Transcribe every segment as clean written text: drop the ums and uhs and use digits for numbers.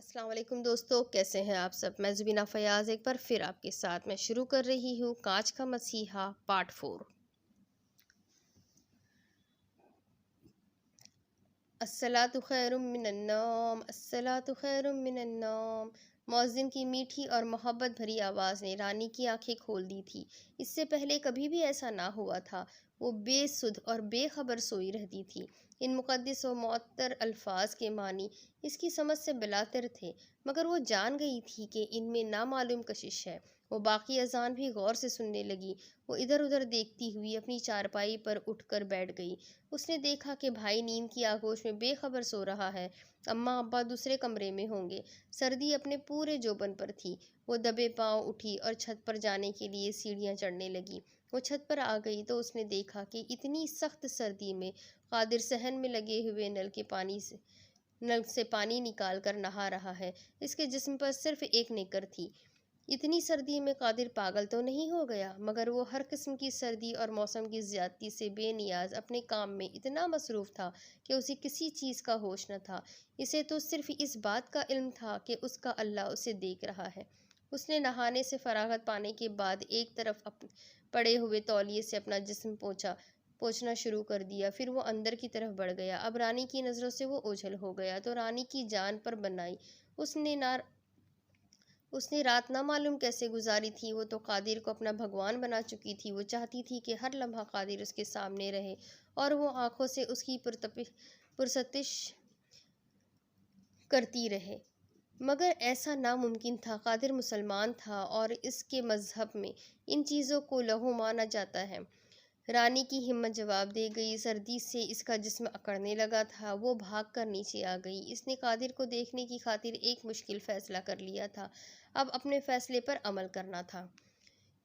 السلام علیکم دوستو، کیسے ہیں آپ سب؟ میں زبینہ فیاض ایک بار پھر آپ کے ساتھ میں شروع کر رہی ہوں کانچ کا مسیحا پارٹ 4۔ الصلاۃ خیر من النوم، الصلاۃ خیر من النوم۔ مؤذن کی میٹھی اور محبت بھری آواز نے رانی کی آنکھیں کھول دی تھی۔ اس سے پہلے کبھی بھی ایسا نہ ہوا تھا۔ وہ بے سدھ اور بے خبر سوئی رہتی تھی۔ ان مقدس و معطر الفاظ کے معنی اس کی سمجھ سے بلاتر تھے، مگر وہ جان گئی تھی کہ ان میں نامعلوم کشش ہے۔ وہ باقی اذان بھی غور سے سننے لگی۔ وہ ادھر ادھر دیکھتی ہوئی اپنی چارپائی پر اٹھ کر بیٹھ گئی۔ اس نے دیکھا کہ بھائی نیند کی آغوش میں بے خبر سو رہا ہے۔ اماں ابا دوسرے کمرے میں ہوں گے۔ سردی اپنے پورے جوبن پر تھی۔ وہ دبے پاؤں اٹھی اور چھت پر جانے کے لیے سیڑھیاں چڑھنے لگی۔ وہ چھت پر آ گئی تو اس نے دیکھا کہ اتنی سخت سردی میں قادر صحن میں لگے ہوئے نل سے پانی نکال کر نہا رہا ہے۔ اس کے جسم پر صرف ایک نکر تھی۔ اتنی سردی میں قادر پاگل تو نہیں ہو گیا؟ مگر وہ ہر قسم کی سردی اور موسم کی زیادتی سے بے نیاز اپنے کام میں اتنا مصروف تھا کہ اسے کسی چیز کا ہوش نہ تھا۔ اسے تو صرف اس بات کا علم تھا کہ اس کا اللہ اسے دیکھ رہا ہے۔ اس نے نہانے سے فراغت پانے کے بعد ایک طرف پڑے ہوئے تولیے سے اپنا جسم پوچھنا شروع کر دیا، پھر وہ اندر کی طرف بڑھ گیا۔ اب رانی کی نظروں سے وہ اوجھل ہو گیا تو رانی کی جان پر بنائی۔ اس نے رات نہ معلوم کیسے گزاری تھی۔ وہ تو قادر کو اپنا بھگوان بنا چکی تھی۔ وہ چاہتی تھی کہ ہر لمحہ قادر اس کے سامنے رہے اور وہ آنکھوں سے اس کی پرستش کرتی رہے، مگر ایسا ناممکن تھا۔ قادر مسلمان تھا اور اس کے مذہب میں ان چیزوں کو لہو مانا جاتا ہے۔ رانی کی ہمت جواب دے گئی۔ سردی سے اس کا جسم اکڑنے لگا تھا۔ وہ بھاگ کر نیچے آ گئی۔ اس نے قادر کو دیکھنے کی خاطر ایک مشکل فیصلہ کر لیا تھا۔ اب اپنے فیصلے پر عمل کرنا تھا۔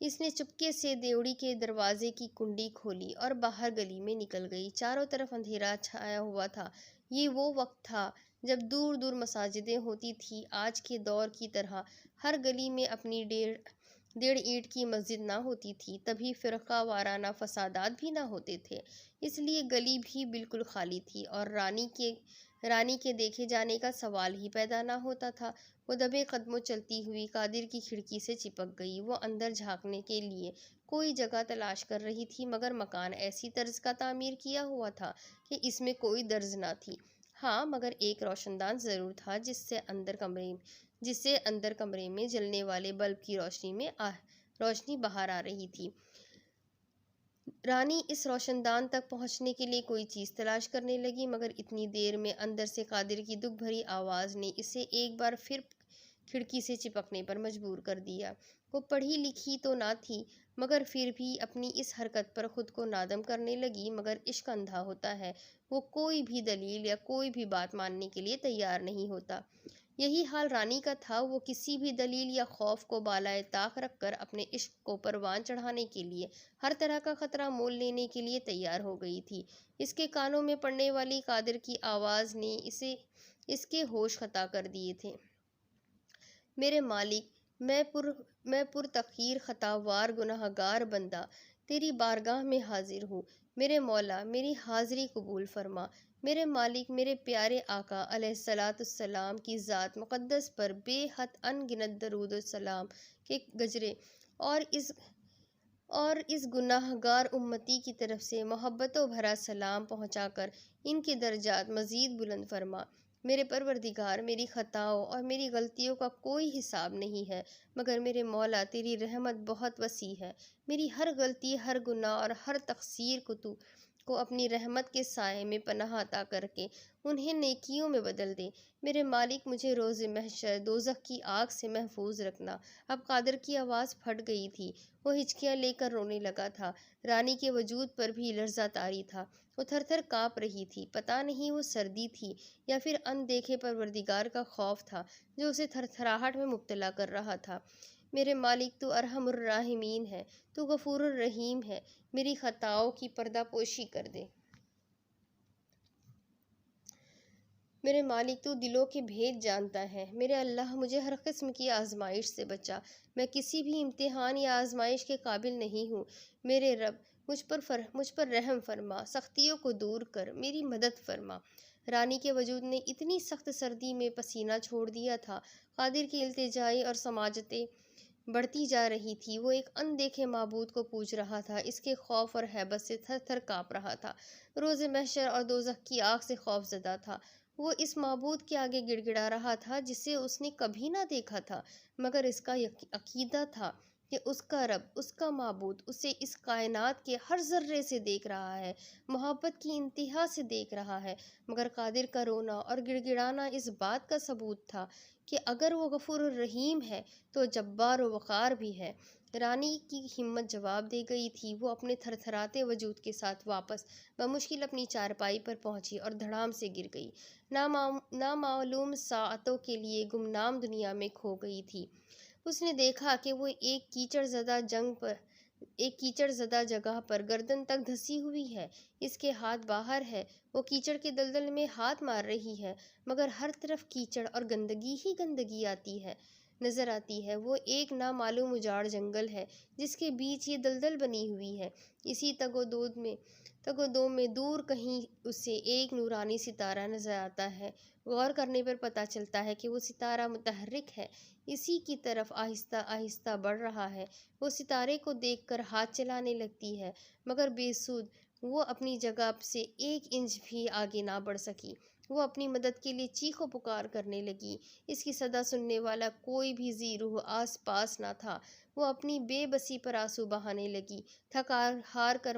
اس نے چپکے سے دیوڑی کے دروازے کی کنڈی کھولی اور باہر گلی میں نکل گئی۔ چاروں طرف اندھیرا چھایا ہوا تھا۔ یہ وہ وقت تھا جب دور دور مساجدیں ہوتی تھیں۔ آج کے دور کی طرح ہر گلی میں اپنی 1.5 اینٹ کی مسجد نہ ہوتی تھی۔ تبھی فرقہ وارانہ فسادات بھی نہ ہوتے تھے، اس لیے گلی بھی بالکل خالی تھی اور رانی کے دیکھے جانے کا سوال ہی پیدا نہ ہوتا تھا۔ وہ دبے قدموں چلتی ہوئی قادر کی کھڑکی سے چپک گئی۔ وہ اندر جھانکنے کے لیے کوئی جگہ تلاش کر رہی تھی، مگر مکان ایسی طرز کا تعمیر کیا ہوا تھا کہ اس میں کوئی درز نہ تھی۔ ہاں، مگر ایک روشن دان ضرور تھا جس سے اندر کمرے میں جلنے والے بلب کی روشنی باہر آ رہی تھی۔ رانی اس روشن دان تک پہنچنے کے لیے کوئی چیز تلاش کرنے لگی، مگر اتنی دیر میں اندر سے قادر کی دکھ بھری آواز نے اسے ایک بار پھر کھڑکی سے چپکنے پر مجبور کر دیا۔ وہ پڑھی لکھی تو نہ تھی، مگر پھر بھی اپنی اس حرکت پر خود کو نادم کرنے لگی۔ مگر عشق اندھا ہوتا ہے، وہ کوئی بھی دلیل یا کوئی بھی بات ماننے کے لیے تیار نہیں ہوتا۔ یہی حال رانی کا تھا۔ وہ کسی بھی دلیل یا خوف کو بالائے طاق رکھ کر اپنے عشق کو پروان چڑھانے کے لیے ہر طرح کا خطرہ مول لینے کے لیے تیار ہو گئی تھی۔ اس کے کانوں میں پڑنے والی قادر کی آواز نے اس کے ہوش خطا کر دیے تھے۔ میرے مالک، میں پرتقصیر خطاوار گنہگار بندہ تیری بارگاہ میں حاضر ہوں۔ میرے مولا، میری حاضری قبول فرما۔ میرے مالک، میرے پیارے آقا علیہ الصلاۃ والسلام کی ذات مقدس پر بے حد ان گنت درود و سلام کے گجرے اور اس گناہ گار امتی کی طرف سے محبتوں بھرا سلام پہنچا کر ان کے درجات مزید بلند فرما۔ میرے پروردگار، میری خطاؤں اور میری غلطیوں کا کوئی حساب نہیں ہے، مگر میرے مولا تیری رحمت بہت وسیع ہے۔ میری ہر غلطی، ہر گناہ اور ہر تقصیر کو اپنی رحمت کے سائے میں پناہ عطا کر کے انہیں نیکیوں میں بدل دے۔ میرے مالک، مجھے روز محشر دوزخ کی آگ سے محفوظ رکھنا۔ اب قادر کی آواز پھٹ گئی تھی۔ وہ ہچکیاں لے کر رونے لگا تھا۔ رانی کے وجود پر بھی لرزہ طاری تھا۔ وہ تھر تھر کانپ رہی تھی۔ پتہ نہیں وہ سردی تھی یا پھر ان دیکھے پروردگار کا خوف تھا جو اسے تھر تھراہٹ میں مبتلا کر رہا تھا۔ میرے مالک، تو ارحم الراحمین ہے، تو غفور الرحیم ہے، میری خطاؤں کی پردہ پوشی کر دے۔ میرے مالک، تو دلوں کے بھید جانتا ہے۔ میرے اللہ، مجھے ہر قسم کی آزمائش سے بچا۔ میں کسی بھی امتحان یا آزمائش کے قابل نہیں ہوں۔ میرے رب، مجھ پر رحم فرما، سختیوں کو دور کر، میری مدد فرما۔ رانی کے وجود نے اتنی سخت سردی میں پسینہ چھوڑ دیا تھا۔ قادر کی التجائی اور سماجتیں بڑھتی جا رہی تھی۔ وہ ایک اندیکھے معبود کو پوج رہا تھا، اس کے خوف اور ہیبت سے تھر تھر کانپ رہا تھا، روز محشر اور دوزخ کی آگ سے خوف زدہ تھا۔ وہ اس معبود کے آگے گڑ گڑا رہا تھا جسے اس نے کبھی نہ دیکھا تھا، مگر اس کا عقیدہ تھا کہ اس کا رب، اس کا معبود اسے اس کائنات کے ہر ذرے سے دیکھ رہا ہے، محبت کی انتہا سے دیکھ رہا ہے۔ مگر قادر کا رونا اور گڑ گڑانا اس بات کا ثبوت تھا کہ اگر وہ غفور الرحیم ہے تو جبار و وقار بھی ہے۔ رانی کی ہمت جواب دے گئی تھی۔ وہ اپنے تھر تھراتے وجود کے ساتھ واپس بمشکل اپنی چارپائی پر پہنچی اور دھڑام سے گر گئی، نامعلوم ساعتوں کے لیے گمنام دنیا میں کھو گئی تھی۔ اس نے دیکھا کہ وہ ایک کیچڑ زدہ جگہ پر گردن تک دھسی ہوئی ہے، اس کے ہاتھ باہر ہے، وہ کیچڑ کے دلدل میں ہاتھ مار رہی ہے، مگر ہر طرف کیچڑ اور گندگی ہی گندگی نظر آتی ہے۔ وہ ایک نامعلوم اجاڑ جنگل ہے جس کے بیچ یہ دلدل بنی ہوئی ہے۔ اسی تگ و دو میں دور کہیں اسے ایک نورانی ستارہ نظر آتا ہے۔ غور کرنے پر پتہ چلتا ہے کہ وہ ستارہ متحرک ہے، اسی کی طرف آہستہ آہستہ بڑھ رہا ہے۔ وہ ستارے کو دیکھ کر ہاتھ چلانے لگتی ہے، مگر بے سود، وہ اپنی جگہ سے ایک انچ بھی آگے نہ بڑھ سکی۔ وہ اپنی مدد کے لیے چیخ و پکار کرنے لگی۔ اس کی صدا سننے والا کوئی بھی ذی روح آس پاس نہ تھا۔ وہ اپنی بے بسی پر آنسو بہانے لگی۔ تھک ہار کر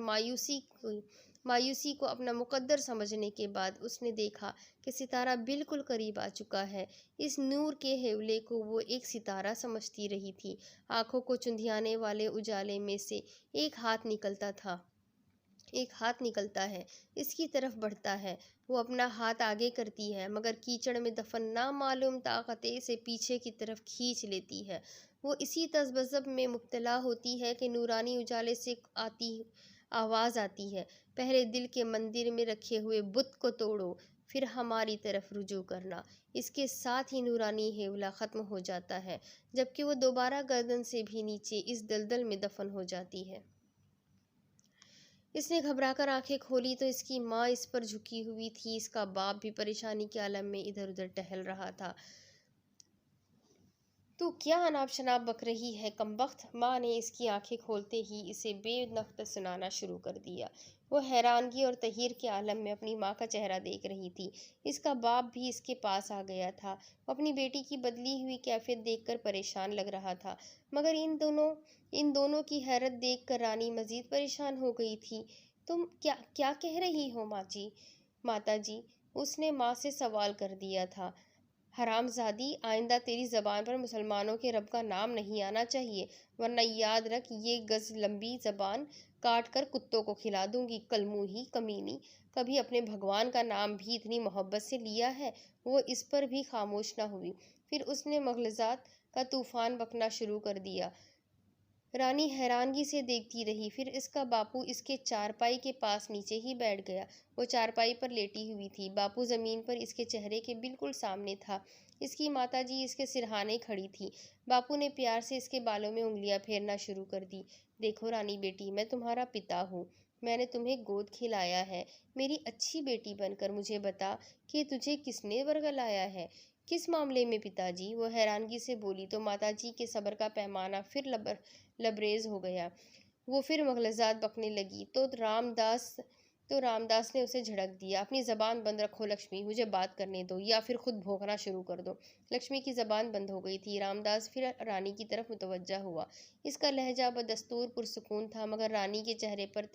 مایوسی کو اپنا مقدر سمجھنے کے بعد اس نے دیکھا کہ ستارہ بالکل قریب آ چکا ہے۔ اس نور کے ہیولے کو وہ ایک ستارہ سمجھتی رہی تھی۔ آنکھوں کو چندھیانے والے اجالے میں سے ایک ہاتھ نکلتا ہے، اس کی طرف بڑھتا ہے۔ وہ اپنا ہاتھ آگے کرتی ہے، مگر کیچڑ میں دفن نامعلوم طاقت اسے پیچھے کی طرف کھینچ لیتی ہے۔ وہ اسی تذبذب میں مبتلا ہوتی ہے کہ نورانی اجالے سے آواز آتی ہے، پہلے دل کے مندر میں رکھے ہوئے بت کو توڑو، پھر ہماری طرف رجوع کرنا۔ اس کے ساتھ ہی نورانی ہیولا ختم ہو جاتا ہے، جبکہ وہ دوبارہ گردن سے بھی نیچے اس دلدل میں دفن ہو جاتی ہے۔ اس نے گھبرا کر آنکھیں کھولی تو اس کی ماں اس پر جھکی ہوئی تھی، اس کا باپ بھی پریشانی کے عالم میں ادھر ادھر ٹہل رہا تھا۔ تو کیا اناب شناب بک رہی ہے کمبخت؟ ماں نے اس کی آنکھیں کھولتے ہی اسے بے نقط سنانا شروع کر دیا۔ وہ حیرانگی اور تحیر کے عالم میں اپنی ماں کا چہرہ دیکھ رہی تھی۔ اس کا باپ بھی اس کے پاس آ گیا تھا۔ وہ اپنی بیٹی کی بدلی ہوئی کیفیت دیکھ کر پریشان لگ رہا تھا، مگر ان دونوں کی حیرت دیکھ کر رانی مزید پریشان ہو گئی تھی۔ تم کیا کہہ رہی ہو ماتا جی؟ اس نے ماں سے سوال کر دیا تھا۔ حرام زادی، آئندہ تیری زبان پر مسلمانوں کے رب کا نام نہیں آنا چاہیے، ورنہ یاد رکھ یہ گز لمبی زبان کاٹ کر کتوں کو کھلا دوں گی۔ کلموہی کمینی، کبھی اپنے بھگوان کا نام بھی اتنی محبت سے لیا ہے؟ وہ اس پر بھی خاموش نہ ہوئی، پھر اس نے مغلظات کا طوفان بکنا شروع کر دیا۔ رانی حیرانگی سے دیکھتی رہی، پھر اس کا باپو اس کے چارپائی کے پاس نیچے ہی بیٹھ گیا۔ وہ چارپائی پر لیٹی ہوئی تھی، باپو زمین پر اس کے چہرے کے بالکل سامنے تھا۔ اس کی ماتا جی اس کے سرہانے کھڑی تھی۔ باپو نے پیار سے اس کے بالوں میں انگلیاں پھیرنا شروع کر دی۔ دیکھو رانی بیٹی، میں تمہارا پتا ہوں، میں نے تمہیں گود کھلایا ہے، میری اچھی بیٹی بن کر مجھے بتا کہ تجھے کس نے ورگلایا ہے؟ کس معاملے میں پتا جی؟ وہ حیرانگی سے بولی تو ماتا جی کے صبر کا پیمانہ پھر لبریز ہو گیا۔ وہ پھر مغلظات بکنے لگی تو رام داس نے اسے جھڑک دیا۔ اپنی زبان بند رکھو لکشمی، مجھے بات کرنے دو یا پھر خود بھونکنا شروع کر دو۔ لکشمی کی زبان بند ہو گئی تھی۔ رام داس پھر رانی کی طرف متوجہ ہوا۔ اس کا لہجہ بدستور پرسکون تھا، مگر رانی کے چہرے پر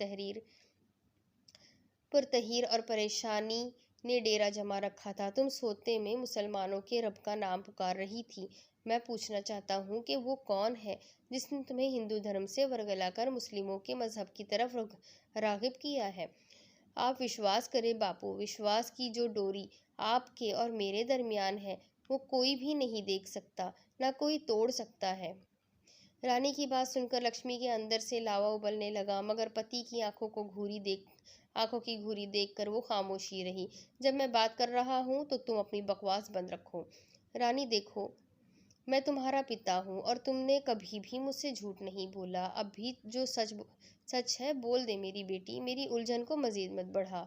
تحیر اور پریشانی نے ڈیرا جما رکھا تھا۔ تم سوتے میں مسلمانوں کے رب کا نام پکار رہی تھی۔ میں پوچھنا چاہتا ہوں کہ وہ کون ہے جس نے تمہیں ہندو دھرم سے ورگلا کر مسلموں کے مذہب کی طرف راغب کیا ہے؟ آپ وشواس کریں باپو، وشواس کی جو ڈوری آپ کے اور میرے درمیان ہے وہ کوئی بھی نہیں دیکھ سکتا، نہ کوئی توڑ سکتا ہے۔ رانی کی بات سن کر لکشمی کے اندر سے لاوا ابلنے لگا، مگر پتی کی آنکھوں کی گھوری دیکھ کر وہ خاموش ہی رہی۔ جب میں بات کر رہا ہوں تو تم اپنی بکواس بند رکھو۔ رانی دیکھو، میں تمہارا پتا ہوں اور تم نے کبھی بھی مجھ سے جھوٹ نہیں بولا۔ اب بھی جو سچ ہے بول دے میری بیٹی، میری الجھن کو مزید مت بڑھا۔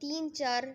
3-4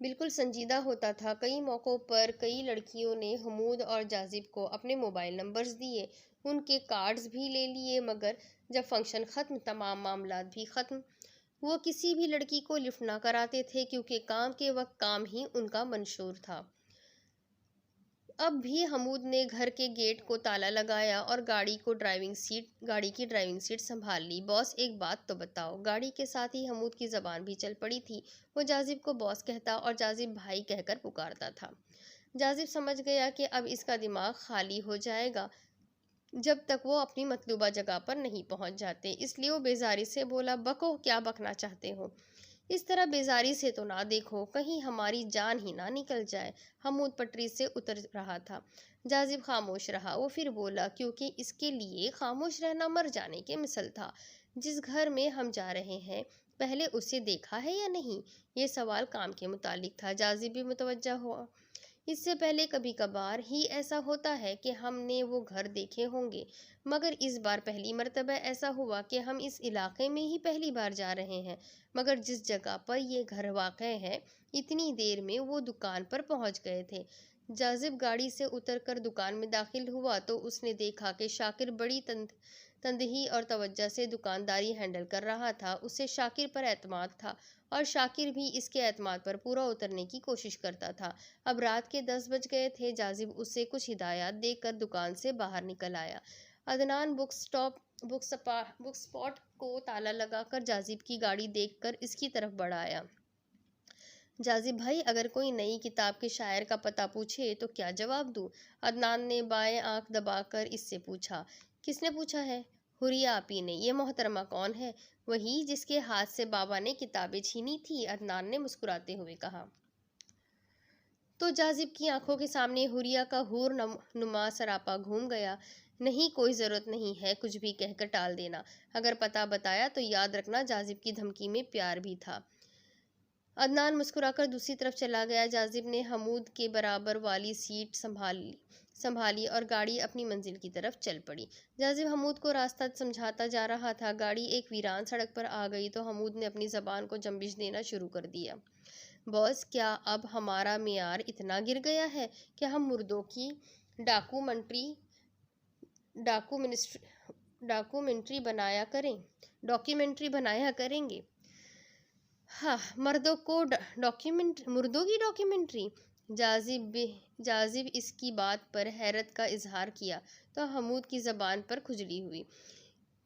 بالکل سنجیدہ ہوتا تھا۔ کئی موقعوں پر کئی لڑکیوں نے حمود اور جاذب کو اپنے موبائل نمبرز دیے، ان کے کارڈز بھی لے لیے، مگر جب فنکشن ختم، تمام معاملات بھی ختم۔ وہ کسی بھی لڑکی کو لفٹ نہ کراتے تھے کیونکہ کام کے وقت کام ہی ان کا منشور تھا۔ اب بھی حمود نے گھر کے گیٹ کو تالا لگایا اور گاڑی کی ڈرائیونگ سیٹ سنبھال لی۔ باس ایک بات تو بتاؤ۔ گاڑی کے ساتھ ہی حمود کی زبان بھی چل پڑی تھی۔ وہ جاذب کو باس کہتا اور جاذب بھائی کہہ کر پکارتا تھا۔ جاذب سمجھ گیا کہ اب اس کا دماغ خالی ہو جائے گا جب تک وہ اپنی مطلوبہ جگہ پر نہیں پہنچ جاتے، اس لیے وہ بیزاری سے بولا، بکو، کیا بکنا چاہتے ہو؟ اس طرح بیزاری سے تو نہ دیکھو، کہیں ہماری جان ہی نہ نکل جائے۔ حمود پٹری سے اتر رہا تھا۔ جاذب خاموش رہا۔ وہ پھر بولا، کیونکہ اس کے لیے خاموش رہنا مر جانے کے مثل تھا۔ جس گھر میں ہم جا رہے ہیں، پہلے اسے دیکھا ہے یا نہیں؟ یہ سوال کام کے متعلق تھا۔ جاذب بھی متوجہ ہوا۔ اس سے پہلے کبھی کبھار ہی ایسا ہوتا ہے کہ ہم نے وہ گھر دیکھے ہوں گے، مگر اس بار پہلی مرتبہ ایسا ہوا کہ ہم اس علاقے میں ہی پہلی بار جا رہے ہیں، مگر جس جگہ پر یہ گھر واقع ہے، اتنی دیر میں وہ دکان پر پہنچ گئے تھے۔ جاذب گاڑی سے اتر کر دکان میں داخل ہوا تو اس نے دیکھا کہ شاکر بڑی تندہی اور توجہ سے دکانداری ہینڈل کر رہا تھا۔ اسے شاکر پر اعتماد تھا اور شاکر بھی اس کے اعتماد پر پورا اترنے کی کوشش کرتا تھا۔ اب رات کے 10 بج گئے تھے۔ جاذب اسے کچھ ہدایات دے کر دکان سے باہر نکل آیا۔ عدنان بک سپاٹ کو تالا لگا کر جاذب کی گاڑی دیکھ کر اس کی طرف بڑھ آیا۔ جاذب بھائی، اگر کوئی نئی کتاب کے شاعر کا پتہ پوچھے تو کیا جواب دوں؟ عدنان نے بائیں آنکھ دبا کر اس سے پوچھا۔ کس نے پوچھا ہے؟ حوریہ آپی نے۔ یہ محترمہ کون ہے؟ وہی جس کے ہاتھ سے بابا نے کتابیں چھینی تھی، عدنان نے مسکراتے ہوئے کہا۔ تو جاذب کی آنکھوں کے سامنے حوریہ کا حور نما سراپا گھوم گیا۔ نہیں، کوئی ضرورت نہیں ہے کچھ بھی کہہ کر ٹال دینا۔ اگر پتہ بتایا تو یاد رکھنا جاذب کی دھمکی میں پیار بھی تھا۔ عدنان مسکرا کر دوسری طرف چلا گیا۔ جاذب نے حمود کے برابر والی سیٹ سنبھالی اور گاڑی اپنی منزل کی طرف چل پڑی۔ جاذب حمود کو راستہ سمجھاتا جا رہا تھا۔ گاڑی ایک ویران سڑک پر آ گئی تو حمود نے اپنی زبان کو جنبش دینا شروع کر دیا۔ باس، کیا اب ہمارا معیار اتنا گر گیا ہے کہ ہم مردوں کی ڈاکومنٹری بنایا کریں گے؟ ہاں، مردوں کی ڈاکیومنٹری؟ جاذب اس کی بات پر حیرت کا اظہار کیا تو حمود کی زبان پر کھجلی ہوئی۔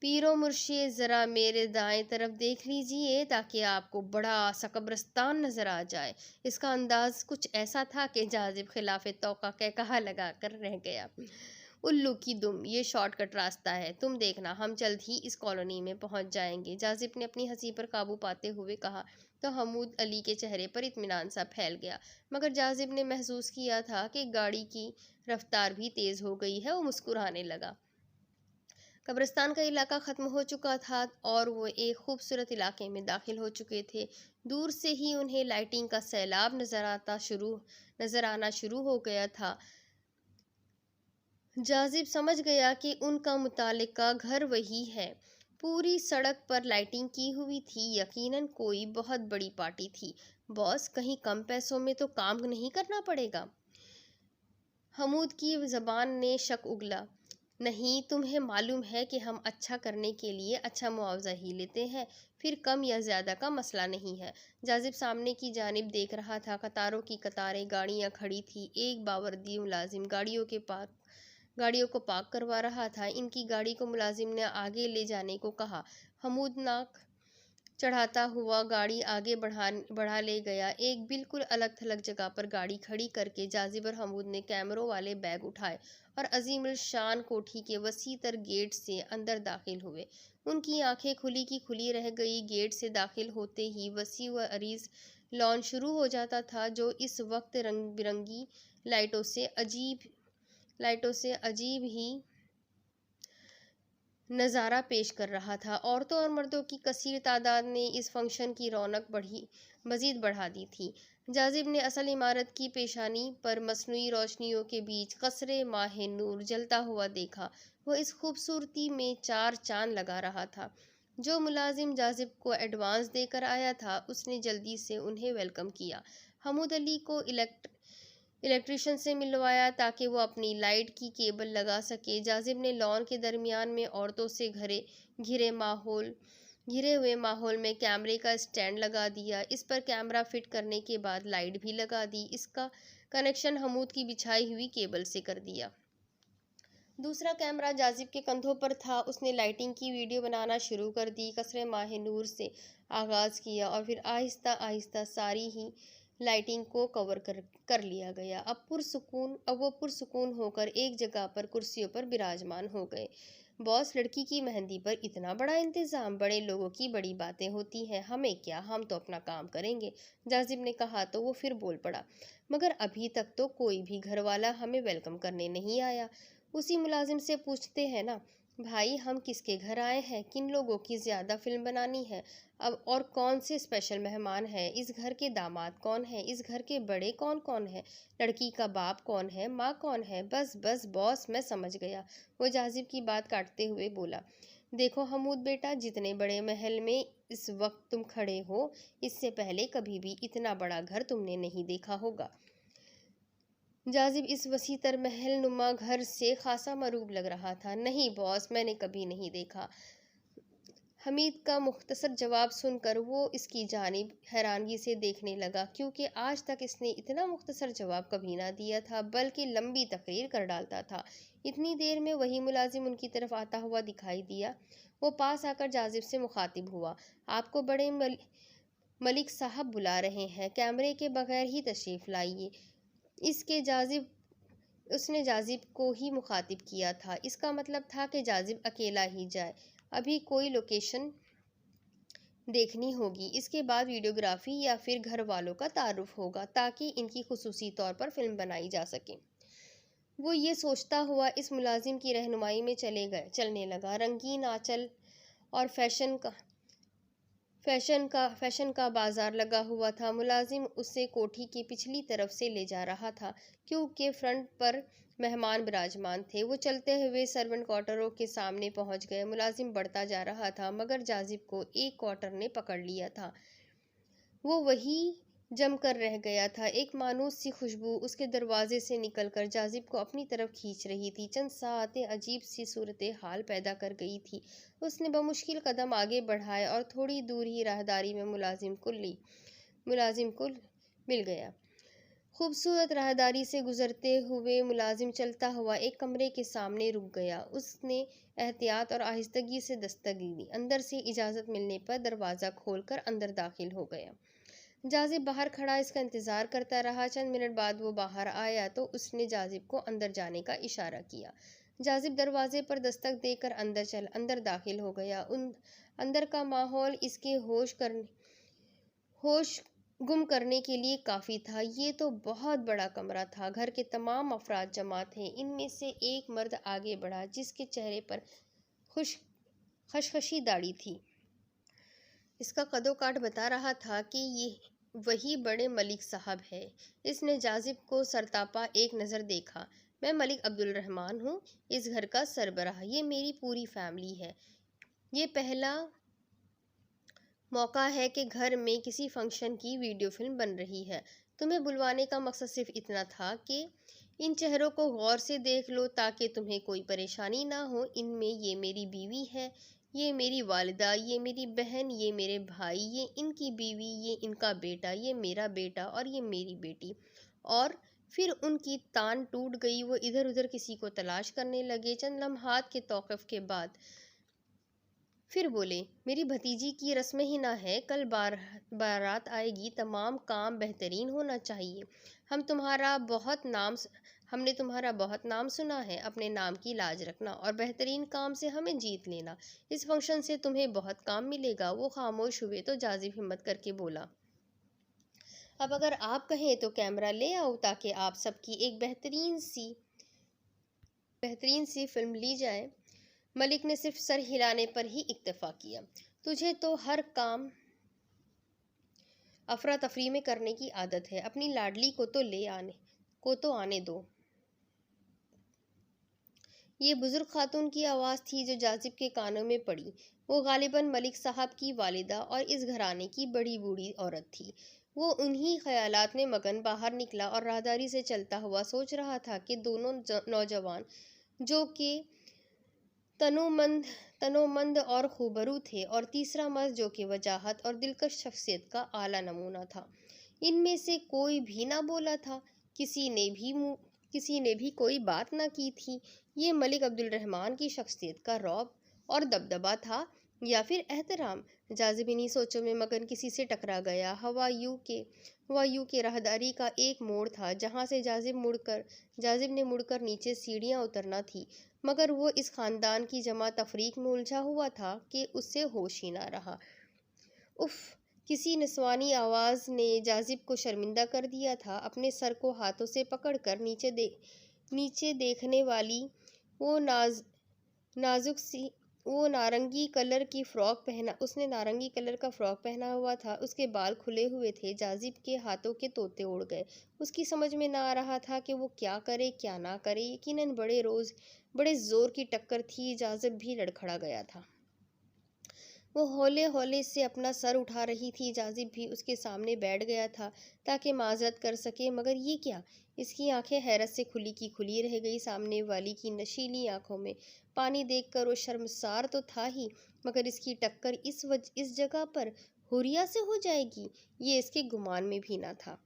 پیرو مرشد، ذرا میرے دائیں طرف دیکھ لیجئے تاکہ آپ کو بڑا سا قبرستان نظر آ جائے۔ اس کا انداز کچھ ایسا تھا کہ جاذب خلاف توقع قہقہہ لگا کر رہ گیا۔ الو کی دم، یہ شارٹ کٹ راستہ ہے، تم دیکھنا ہم جلد ہی اس کالونی میں پہنچ جائیں گے۔ جاذب نے اپنی ہنسی پر قابو پاتے ہوئے کہا تو حمود علی کے چہرے پر اطمینان سا پھیل گیا، مگر جاذب نے محسوس کیا تھا کہ گاڑی کی رفتار بھی تیز ہو گئی ہے۔ وہ مسکرانے لگا۔ قبرستان کا علاقہ ختم ہو چکا تھا اور وہ ایک خوبصورت علاقے میں داخل ہو چکے تھے۔ دور سے ہی انہیں لائٹنگ کا سیلاب نظر آنا شروع ہو گیا تھا۔ جاذب سمجھ گیا کہ ان کا متعلقہ گھر وہی ہے۔ پوری سڑک پر لائٹنگ کی ہوئی تھی، یقیناً کوئی بہت بڑی پارٹی تھی۔ باس، کہیں کم پیسوں میں تو کام نہیں کرنا پڑے گا؟ حمود کی زبان نے شک اگلا۔ نہیں، تمہیں معلوم ہے کہ ہم اچھا کرنے کے لیے اچھا معاوضہ ہی لیتے ہیں، پھر کم یا زیادہ کا مسئلہ نہیں ہے۔ جاذب سامنے کی جانب دیکھ رہا تھا۔ قطاروں کی قطاریں گاڑیاں کھڑی تھیں۔ ایک باوردی ملازم گاڑیوں کو پارک کروا رہا تھا۔ ان کی گاڑی کو ملازم نے آگے لے جانے کو کہا۔ حمود ناک چڑھاتا ہوا گاڑی آگے بڑھا لے گیا۔ ایک بالکل الگ تھلگ جگہ پر گاڑی کھڑی کر کے جاذب اور حمود نے کیمروں والے بیگ اٹھائے اور عظیم الشان کوٹھی کے وسیع تر گیٹ سے اندر داخل ہوئے۔ ان کی آنکھیں کھلی کی کھلی رہ گئیں۔ گیٹ سے داخل ہوتے ہی وسیع و عریض لان شروع ہو جاتا تھا جو اس وقت رنگ برنگی لائٹوں سے عجیب ہی نظارہ پیش کر رہا تھا۔ عورتوں اور مردوں کی کثیر تعداد نے اس فنکشن کی رونق مزید بڑھا دی تھی۔ جاذب نے اصل عمارت کی پیشانی پر مصنوعی روشنیوں کے بیچ قصر ماہ نور جلتا ہوا دیکھا۔ وہ اس خوبصورتی میں چار چاند لگا رہا تھا۔ جو ملازم جاذب کو ایڈوانس دے کر آیا تھا، اس نے جلدی سے انہیں ویلکم کیا۔ حمود علی کو الیکٹریشین سے ملوایا تاکہ وہ اپنی لائٹ کی کیبل لگا سکے۔ جاذب نے لان کے درمیان میں عورتوں سے گھرے ہوئے ماحول میں کیمرے کا اسٹینڈ لگا دیا۔ اس پر کیمرہ فٹ کرنے کے بعد لائٹ بھی لگا دی۔ اس کا کنیکشن حمود کی بچھائی ہوئی کیبل سے کر دیا۔ دوسرا کیمرہ جاذب کے کندھوں پر تھا۔ اس نے لائٹنگ کی ویڈیو بنانا شروع کر دی۔ قصر ماہ نور سے آغاز کیا اور پھر آہستہ آہستہ ساری ہی لائٹنگ کو کور کر لیا گیا۔ اب وہ پرسکون ہو کر ایک جگہ پر کرسیوں پر براجمان ہو گئے۔ باس، لڑکی کی مہندی پر اتنا بڑا انتظام، بڑے لوگوں کی بڑی باتیں ہوتی ہیں، ہمیں کیا، ہم تو اپنا کام کریں گے، جاذب نے کہا تو وہ پھر بول پڑا، مگر ابھی تک تو کوئی بھی گھر والا ہمیں ویلکم کرنے نہیں آیا۔ اسی ملازم سے پوچھتے ہیں نا، بھائی ہم کس کے گھر آئے ہیں، کن لوگوں کی زیادہ فلم بنانی ہے، اور کون سے اسپیشل مہمان ہیں، اس گھر کے داماد کون ہیں، اس گھر کے بڑے کون ہیں، لڑکی کا باپ کون ہے، ماں کون ہے۔ بس باس، میں سمجھ گیا، وہ جاذب کی بات کاٹتے ہوئے بولا۔ دیکھو حمود بیٹا، جتنے بڑے محل میں اس وقت تم کھڑے ہو، اس سے پہلے کبھی بھی اتنا بڑا گھر تم نے نہیں دیکھا ہوگا۔ جاذب اس وسیع تر محل نما گھر سے خاصا مرعوب لگ رہا تھا۔ نہیں باس، میں نے کبھی نہیں دیکھا۔ حمید کا مختصر جواب سن کر وہ اس کی جانب حیرانگی سے دیکھنے لگا، کیونکہ آج تک اس نے اتنا مختصر جواب کبھی نہ دیا تھا، بلکہ لمبی تقریر کر ڈالتا تھا۔ اتنی دیر میں وہی ملازم ان کی طرف آتا ہوا دکھائی دیا۔ وہ پاس آ کر جاذب سے مخاطب ہوا، آپ کو بڑے ملک صاحب بلا رہے ہیں، کیمرے کے بغیر ہی تشریف لائیے۔ اس نے جاذب کو ہی مخاطب کیا تھا، اس کا مطلب تھا کہ جاذب اکیلا ہی جائے، ابھی کوئی لوکیشن دیکھنی ہوگی، اس کے بعد ویڈیوگرافی یا پھر گھر والوں کا تعارف ہوگا تاکہ ان کی خصوصی طور پر فلم بنائی جا سکے۔ وہ یہ سوچتا ہوا اس ملازم کی رہنمائی میں چلنے لگا۔ رنگین آنچل اور فیشن کا بازار لگا ہوا تھا۔ ملازم اسے کوٹھی کی پچھلی طرف سے لے جا رہا تھا، کیونکہ فرنٹ پر مہمان براجمان تھے۔ وہ چلتے ہوئے سرونٹ کوارٹروں کے سامنے پہنچ گئے۔ ملازم بڑھتا جا رہا تھا، مگر جاذب کو ایک کوارٹر نے پکڑ لیا تھا۔ وہ وہیں جم کر رہ گیا تھا۔ ایک مانوس سی خوشبو اس کے دروازے سے نکل کر جاذب کو اپنی طرف کھینچ رہی تھی۔ چند ساعتیں عجیب سی صورتحال پیدا کر گئی تھی۔ اس نے بمشکل قدم آگے بڑھائے اور تھوڑی دور ہی راہداری میں ملازم کو مل گیا۔ خوبصورت راہداری سے گزرتے ہوئے ملازم چلتا ہوا ایک کمرے کے سامنے رک گیا۔ اس نے احتیاط اور آہستگی سے دستک دی۔ اندر سے اجازت ملنے پر دروازہ کھول کر اندر داخل ہو گیا۔ جاذب باہر کھڑا اس کا انتظار کرتا رہا۔ چند منٹ بعد وہ باہر آیا تو اس نے جاذب کو اندر جانے کا اشارہ کیا۔ جاذب دروازے پر دستک دے کر اندر داخل ہو گیا۔ اندر کا ماحول اس کے ہوش گم کرنے کے لیے کافی تھا۔ یہ تو بہت بڑا کمرہ تھا۔ گھر کے تمام افراد جمع تھے۔ ان میں سے ایک مرد آگے بڑھا جس کے چہرے پر خشخشی داڑھی تھی۔ اس کا قد و کاٹ بتا رہا تھا کہ یہ وہی بڑے ملک صاحب ہے۔ اس نے جاذب کو سرتاپا ایک نظر دیکھا۔ میں ملک عبد الرحمن ہوں، اس گھر کا سربراہ۔ یہ میری پوری فیملی ہے۔ یہ پہلا موقع ہے کہ گھر میں کسی فنکشن کی ویڈیو فلم بن رہی ہے۔ تمہیں بلوانے کا مقصد صرف اتنا تھا کہ ان چہروں کو غور سے دیکھ لو تاکہ تمہیں کوئی پریشانی نہ ہو۔ ان میں یہ میری بیوی ہے، یہ میری والدہ، یہ میری بہن، یہ میرے بھائی، یہ ان کی بیوی، یہ ان کا بیٹا، یہ میرا بیٹا اور یہ میری بیٹی۔ اور پھر ان کی تان ٹوٹ گئی۔ وہ ادھر ادھر کسی کو تلاش کرنے لگے۔ چند لمحات کے توقف کے بعد پھر بولے، میری بھتیجی کی رسم حنا ہے، کل بارات آئے گی، تمام کام بہترین ہونا چاہیے۔ ہم نے تمہارا بہت نام سنا ہے، اپنے نام کی لاج رکھنا اور بہترین کام سے ہمیں جیت لینا۔ اس فنکشن سے تمہیں بہت کام ملے گا۔ وہ خاموش ہوئے تو جاذب ہمت کر کے بولا، اب اگر آپ کہیں تو کیمرہ لے آؤں تاکہ آپ سب کی ایک بہترین سی فلم لی جائے۔ ملک نے صرف سر ہلانے پر ہی اکتفا کیا۔ تجھے تو ہر کام افراتفری میں کرنے کی عادت ہے، اپنی لاڈلی کو تو آنے دو۔ یہ بزرگ خاتون کی آواز تھی جو جاذب کے کانوں میں پڑی۔ وہ غالباً ملک صاحب کی والدہ اور اس گھرانے کی بڑی بوڑھی عورت تھی۔ وہ انہی خیالات میں مگن باہر نکلا اور راہداری سے چلتا ہوا سوچ رہا تھا کہ دونوں نوجوان جو کہ تنومند اور خوبرو تھے، اور تیسرا مرد جو کہ وجاہت اور دلکش شخصیت کا اعلیٰ نمونہ تھا، ان میں سے کوئی بھی نہ بولا تھا، کسی نے بھی کوئی بات نہ کی تھی۔ یہ ملک عبد الرحمن کی شخصیت کا رعب اور دبدبہ تھا یا پھر احترام؟ جاذب انہی سوچوں میں مگن کسی سے ٹکرا گیا۔ ہوا یو کے راہداری کا ایک موڑ تھا جہاں سے جاذب نے مڑ کر نیچے سیڑھیاں اترنا تھی، مگر وہ اس خاندان کی جمع تفریق میں الجھا ہوا تھا کہ اس سے ہوش ہی نہ رہا۔ اف! کسی نسوانی آواز نے جاذب کو شرمندہ کر دیا تھا۔ اپنے سر کو ہاتھوں سے پکڑ کر نیچے دیکھنے والی وہ نازک سی وہ نارنگی کلر کی فراک اس نے نارنگی کلر کا فراک پہنا ہوا تھا، اس کے بال کھلے ہوئے تھے۔ جاذب کے ہاتھوں کے طوطے اڑ گئے۔ اس کی سمجھ میں نہ آ رہا تھا کہ وہ کیا کرے کیا نہ کرے۔ یقیناً بڑے زور کی ٹکر تھی۔ جاذب بھی لڑکھڑا گیا تھا۔ وہ ہولے ہولے سے اپنا سر اٹھا رہی تھی۔ جاذب بھی اس کے سامنے بیٹھ گیا تھا تاکہ معذرت کر سکے، مگر یہ کیا؟ اس کی آنکھیں حیرت سے کھلی کی کھلی رہ گئی۔ سامنے والی کی نشیلی آنکھوں میں پانی دیکھ کر وہ شرمسار تو تھا ہی، مگر اس کی ٹکر اس جگہ پر حوریہ سے ہو جائے گی، یہ اس کے گمان میں بھی نہ تھا۔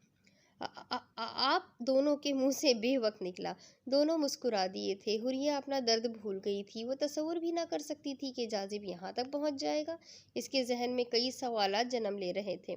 آپ دونوں کے منہ سے بے وقت نکلا۔ دونوں مسکرا دیے تھے۔ حوریہ اپنا درد بھول گئی تھی۔ وہ تصور بھی نہ کر سکتی تھی کہ جاذب یہاں تک پہنچ جائے گا۔ اس کے ذہن میں کئی سوالات جنم لے رہے تھے۔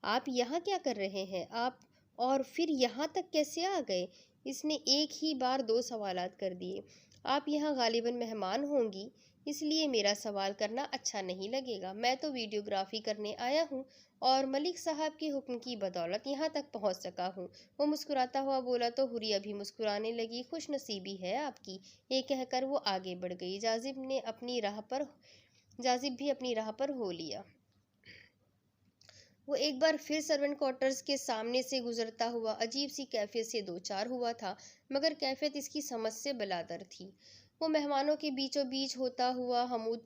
آپ یہاں کیا کر رہے ہیں؟ آپ اور پھر یہاں تک کیسے آ گئے؟ اس نے ایک ہی بار دو سوالات کر دیے۔ آپ یہاں غالباً مہمان ہوں گی، اس لیے میرا سوال کرنا اچھا نہیں لگے گا۔ میں تو ویڈیوگرافی کرنے آیا ہوں اور ملک صاحب کے حکم کی بدولت یہاں تک پہنچ سکا ہوں۔ وہ مسکراتا ہوا بولا تو حوریہ بھی مسکرانے لگی۔ خوش نصیبی ہے آپ کی، یہ کہہ کر وہ آگے بڑھ گئی۔ جاذب بھی اپنی راہ پر ہو لیا۔ وہ ایک بار پھر سرونٹ کوارٹرز کے سامنے سے گزرتا ہوا عجیب سی کیفیت سے دوچار ہوا تھا، مگر کیفیت اس کی سمجھ سے بالاتر تھی۔ وہ مہمانوں کے بیچوں بیچ ہوتا ہوا حمود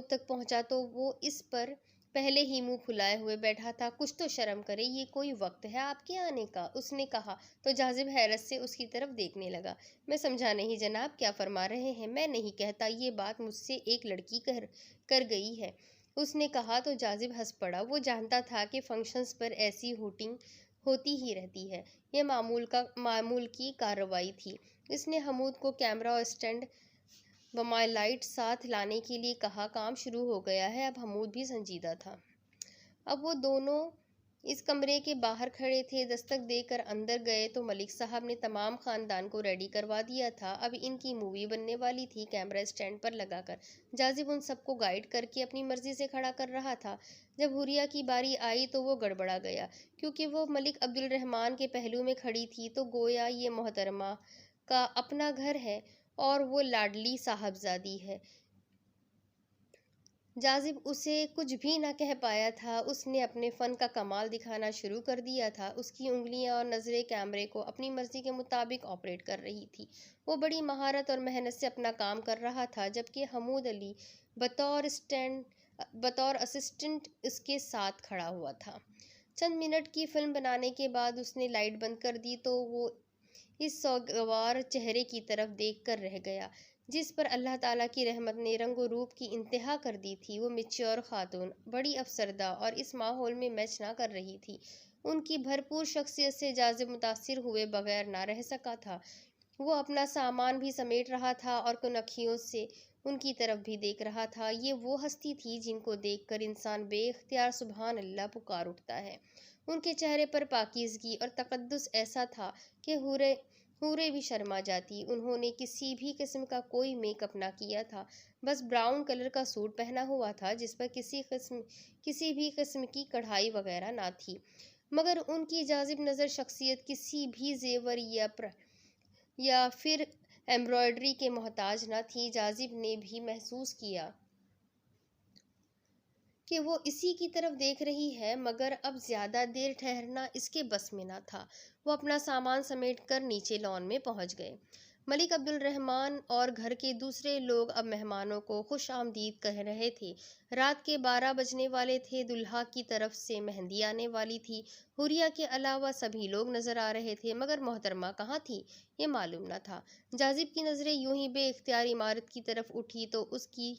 تک پہنچا تو وہ اس پر پہلے ہی منہ پھلائے ہوئے بیٹھا تھا۔ کچھ تو شرم کرے، یہ کوئی وقت ہے آپ کے آنے کا؟ اس نے کہا تو جاذب حیرت سے اس کی طرف دیکھنے لگا۔ میں سمجھا نہیں جناب، کیا فرما رہے ہیں؟ میں نہیں کہتا، یہ بات مجھ سے ایک لڑکی کر گئی ہے، اس نے کہا تو جاذب ہنس پڑا۔ وہ جانتا تھا کہ فنکشنز پر ایسی ہوٹنگ ہوتی ہی رہتی ہے، یہ معمول کی کارروائی تھی۔ اس نے حمود کو کیمرہ اور اسٹینڈ بائی لائٹ ساتھ لانے کے لیے کہا۔ کام شروع ہو گیا ہے۔ اب حمود بھی سنجیدہ تھا۔ اب وہ دونوں اس کمرے کے باہر کھڑے تھے۔ دستک دے کر اندر گئے تو ملک صاحب نے تمام خاندان کو ریڈی کروا دیا تھا۔ اب ان کی مووی بننے والی تھی۔ کیمرہ اسٹینڈ پر لگا کر جاذب ان سب کو گائیڈ کر کے اپنی مرضی سے کھڑا کر رہا تھا۔ جب حوریہ کی باری آئی تو وہ گڑبڑا گیا، کیونکہ وہ ملک عبد الرحمن کے پہلو میں کھڑی تھی تو گویا یہ محترمہ کا اپنا گھر ہے اور وہ لاڈلی صاحبزادی ہے۔ جاذب اسے کچھ بھی نہ کہہ پایا تھا۔ اس نے اپنے فن کا کمال دکھانا شروع کر دیا تھا۔ اس کی انگلیاں اور نظریں کیمرے کو اپنی مرضی کے مطابق آپریٹ کر رہی تھی۔ وہ بڑی مہارت اور محنت سے اپنا کام کر رہا تھا، جبکہ حمود علی بطور اسسٹنٹ اس کے ساتھ کھڑا ہوا تھا۔ چند منٹ کی فلم بنانے کے بعد اس نے لائٹ بند کر دی تو وہ اس سوگوار چہرے کی طرف دیکھ کر رہ گیا جس پر اللہ تعالیٰ کی رحمت نے رنگ و روپ کی انتہا کر دی تھی۔ وہ میچور خاتون بڑی افسردہ اور اس ماحول میں میچ نہ کر رہی تھی۔ ان کی بھرپور شخصیت سے جاذب متاثر ہوئے بغیر نہ رہ سکا تھا۔ وہ اپنا سامان بھی سمیٹ رہا تھا اور کنکھیوں سے ان کی طرف بھی دیکھ رہا تھا۔ یہ وہ ہستی تھی جن کو دیکھ کر انسان بے اختیار سبحان اللہ پکار اٹھتا ہے۔ ان کے چہرے پر پاکیزگی اور تقدس ایسا تھا کہ حوریں بھی شرما جاتی۔ انہوں نے کسی بھی قسم کا کوئی میک اپ نہ کیا تھا، بس براؤن کلر کا سوٹ پہنا ہوا تھا جس پر کسی بھی قسم کی کڑھائی وغیرہ نہ تھی، مگر ان کی جاذب نظر شخصیت کسی بھی زیور یا پھر ایمبرائڈری کے محتاج نہ تھی۔ جاذب نے بھی محسوس کیا کہ وہ اسی کی طرف دیکھ رہی ہے، مگر اب زیادہ دیر ٹھہرنا اس کے بس میں نہ تھا۔ وہ اپنا سامان سمیٹ کر نیچے لان میں پہنچ گئے۔ ملک عبد الرحمن اور گھر کے دوسرے لوگ اب مہمانوں کو خوش آمدید کہہ رہے تھے۔ رات کے 12 بجنے والے تھے۔ دلہا کی طرف سے مہندی آنے والی تھی۔ حوریہ کے علاوہ سبھی لوگ نظر آ رہے تھے، مگر محترمہ کہاں تھی یہ معلوم نہ تھا۔ جاذب کی نظریں یوں ہی بے اختیار عمارت کی طرف اٹھی تو اس کی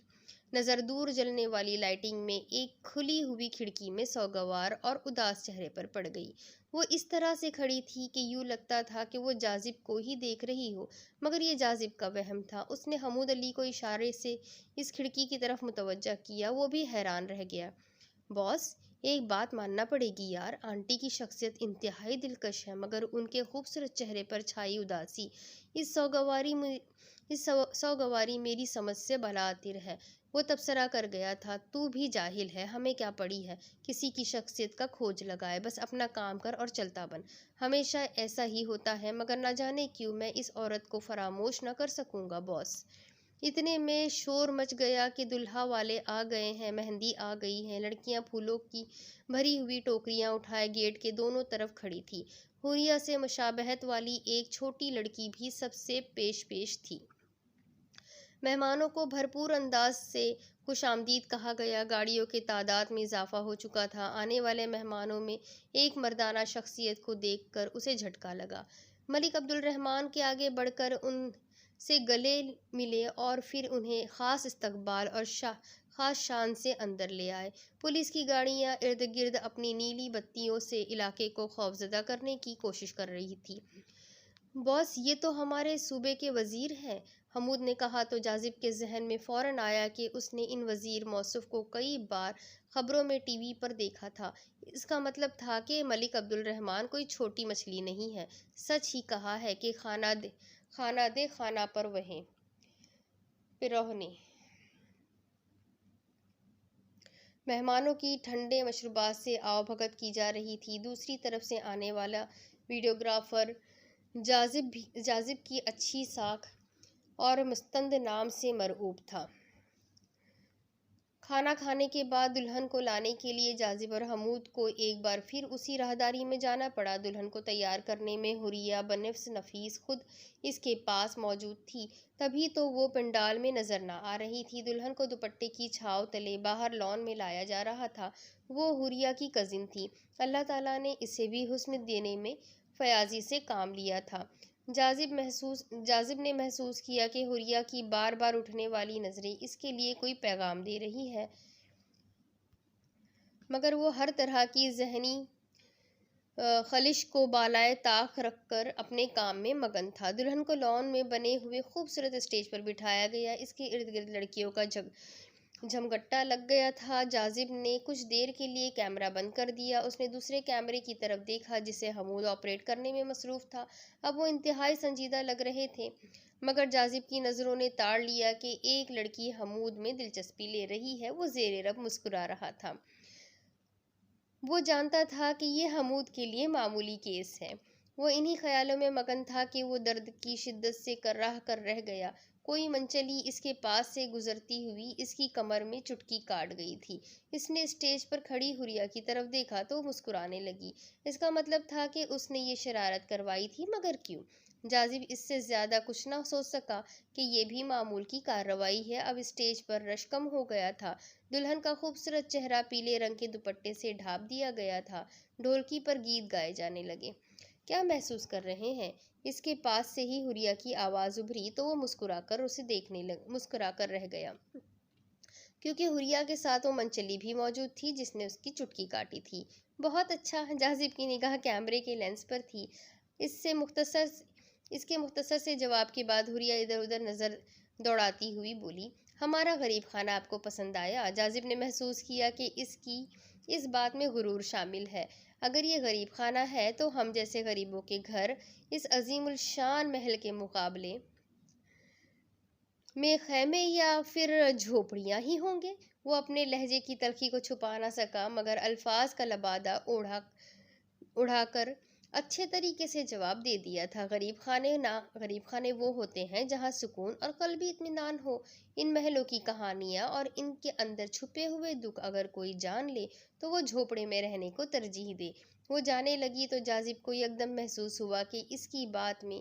نظر دور جلنے والی لائٹنگ میں ایک کھلی ہوئی کھڑکی میں سوگوار اور اداس چہرے پر پڑ گئی۔ وہ اس طرح سے کھڑی تھی کہ یوں لگتا تھا کہ وہ جاذب کو ہی دیکھ رہی ہو، مگر یہ جاذب کا وہم تھا۔ اس نے حمود علی کو اشارے سے اس کھڑکی کی طرف متوجہ کیا۔ وہ بھی حیران رہ گیا۔ باس، ایک بات ماننا پڑے گی یار، آنٹی کی شخصیت انتہائی دلکش ہے، مگر ان کے خوبصورت چہرے پر چھائی اداسی، اس سوگواری میری سمجھ سے بالاتر ہے۔ وہ تبصرہ کر گیا تھا، تو بھی جاہل ہے، ہمیں کیا پڑی ہے کسی کی شخصیت کا کھوج لگائے، بس اپنا کام کر اور چلتا بن۔ ہمیشہ ایسا ہی ہوتا ہے، مگر نہ جانے کیوں میں اس عورت کو فراموش نہ کر سکوں گا باس۔ اتنے میں شور مچ گیا کہ دلہا والے آ گئے ہیں، مہندی آ گئی ہے۔ لڑکیاں پھولوں کی بھری ہوئی ٹوکریاں اٹھائے گیٹ کے دونوں طرف کھڑی تھی۔ حوریہ سے مشابہت والی ایک چھوٹی لڑکی بھی سب سے پیش تھی۔ مہمانوں کو بھرپور انداز سے خوش آمدید کہا گیا۔ گاڑیوں کی تعداد میں اضافہ ہو چکا تھا۔ آنے والے مہمانوں میں ایک مردانہ شخصیت کو دیکھ کر اسے جھٹکا لگا۔ ملک عبد الرحمن کے آگے بڑھ کر ان سے گلے ملے اور پھر انہیں خاص استقبال اور خاص شان سے اندر لے آئے۔ پولیس کی گاڑیاں ارد گرد اپنی نیلی بتیوں سے علاقے کو خوفزدہ کرنے کی کوشش کر رہی تھی۔ باس، یہ تو ہمارے صوبے کے وزیر ہیں، حمود نے کہا تو جاذب کے ذہن میں فوراً آیا کہ اس نے ان وزیر موصوف کو کئی بار خبروں میں ٹی وی پر دیکھا تھا۔ اس کا مطلب تھا کہ ملک عبد الرحمن کوئی چھوٹی مچھلی نہیں ہے۔ سچ ہی کہا ہے کہ خانہ دے خانہ پر وہیں پروہنے۔ مہمانوں کی ٹھنڈے مشروبات سے آؤ بھگت کی جا رہی تھی۔ دوسری طرف سے آنے والا ویڈیوگرافر جاذب کی اچھی ساکھ اور مستند نام سے مرعوب تھا۔ کھانا کھانے کے بعد دلہن کو لانے کے لیے جاذب اور حمود کو ایک بار پھر اسی راہداری میں جانا پڑا۔ دلہن کو تیار کرنے میں حوریہ بنفس نفیس خود اس کے پاس موجود تھی، تبھی تو وہ پنڈال میں نظر نہ آ رہی تھی۔ دلہن کو دوپٹے کی چھاؤں تلے باہر لان میں لایا جا رہا تھا۔ وہ حوریہ کی کزن تھی۔ اللہ تعالیٰ نے اسے بھی حسن دینے میں فیاضی سے کام لیا تھا۔ جاذب نے محسوس کیا کہ حوریہ کی بار بار اٹھنے والی نظریں اس کے لیے کوئی پیغام دے رہی ہیں، مگر وہ ہر طرح کی ذہنی خلش کو بالائے طاق رکھ کر اپنے کام میں مگن تھا۔ دلہن کو لان میں بنے ہوئے خوبصورت اسٹیج پر بٹھایا گیا۔ اس کے ارد گرد لڑکیوں کا جھمگٹا لگ گیا تھا۔ جاذب نے کچھ دیر کے لیے کیمرہ بند کر دیا۔ اس نے دوسرے کیمرے کی طرف دیکھا جسے حمود آپریٹ کرنے میں مصروف تھا۔ اب وہ انتہائی سنجیدہ لگ رہے تھے، مگر جاذب کی نظروں نے تاڑ لیا کہ ایک لڑکی حمود میں دلچسپی لے رہی ہے۔ وہ زیر رب مسکرا رہا تھا۔ وہ جانتا تھا کہ یہ حمود کے لیے معمولی کیس ہے۔ وہ انہی خیالوں میں مگن تھا کہ وہ درد کی شدت سے کرراہ کر رہ گیا۔ کوئی منچلی اس کے پاس سے گزرتی ہوئی اس کی کمر میں چٹکی کاٹ گئی تھی۔ اس نے اسٹیج پر کھڑی حوریہ کی طرف دیکھا تو مسکرانے لگی۔ اس کا مطلب تھا کہ اس نے یہ شرارت کروائی تھی، مگر کیوں؟ جاذب اس سے زیادہ کچھ نہ سوچ سکا کہ یہ بھی معمول کی کارروائی ہے۔ اب اسٹیج پر رش کم ہو گیا تھا۔ دلہن کا خوبصورت چہرہ پیلے رنگ کے دوپٹے سے ڈھانپ دیا گیا تھا۔ ڈھولکی پر گیت گائے جانے لگے۔ کیا محسوس کر رہے ہیں؟ اس کے پاس سے ہی حوریہ کی آواز ابھری تو وہ مسکرا کر رہ گیا، کیونکہ حوریہ کے ساتھ وہ منچلی بھی موجود تھی جس نے اس کی چٹکی کاٹی تھی۔ بہت اچھا۔ جاذب کی نگاہ کیمرے کے لینس پر تھی۔ اس کے مختصر سے جواب کے بعد حوریہ ادھر ادھر نظر دوڑاتی ہوئی بولی، ہمارا غریب خانہ آپ کو پسند آیا؟ جاذب نے محسوس کیا کہ اس بات میں غرور شامل ہے۔ اگر یہ غریب خانہ ہے تو ہم جیسے غریبوں کے گھر اس عظیم الشان محل کے مقابلے میں خیمے یا پھر جھوپڑیاں ہی ہوں گے۔ وہ اپنے لہجے کی تلخی کو چھپا نہ سکا، مگر الفاظ کا لبادہ اڑا کر اچھے طریقے سے جواب دے دیا تھا، غریب خانے وہ ہوتے ہیں جہاں سکون اور قلبی اطمینان ہو۔ ان محلوں کی کہانیاں اور ان کے اندر چھپے ہوئے دکھ اگر کوئی جان لے تو وہ جھوپڑے میں رہنے کو ترجیح دے۔ وہ جانے لگی تو جاذب کو یکدم محسوس ہوا کہ اس کی بات میں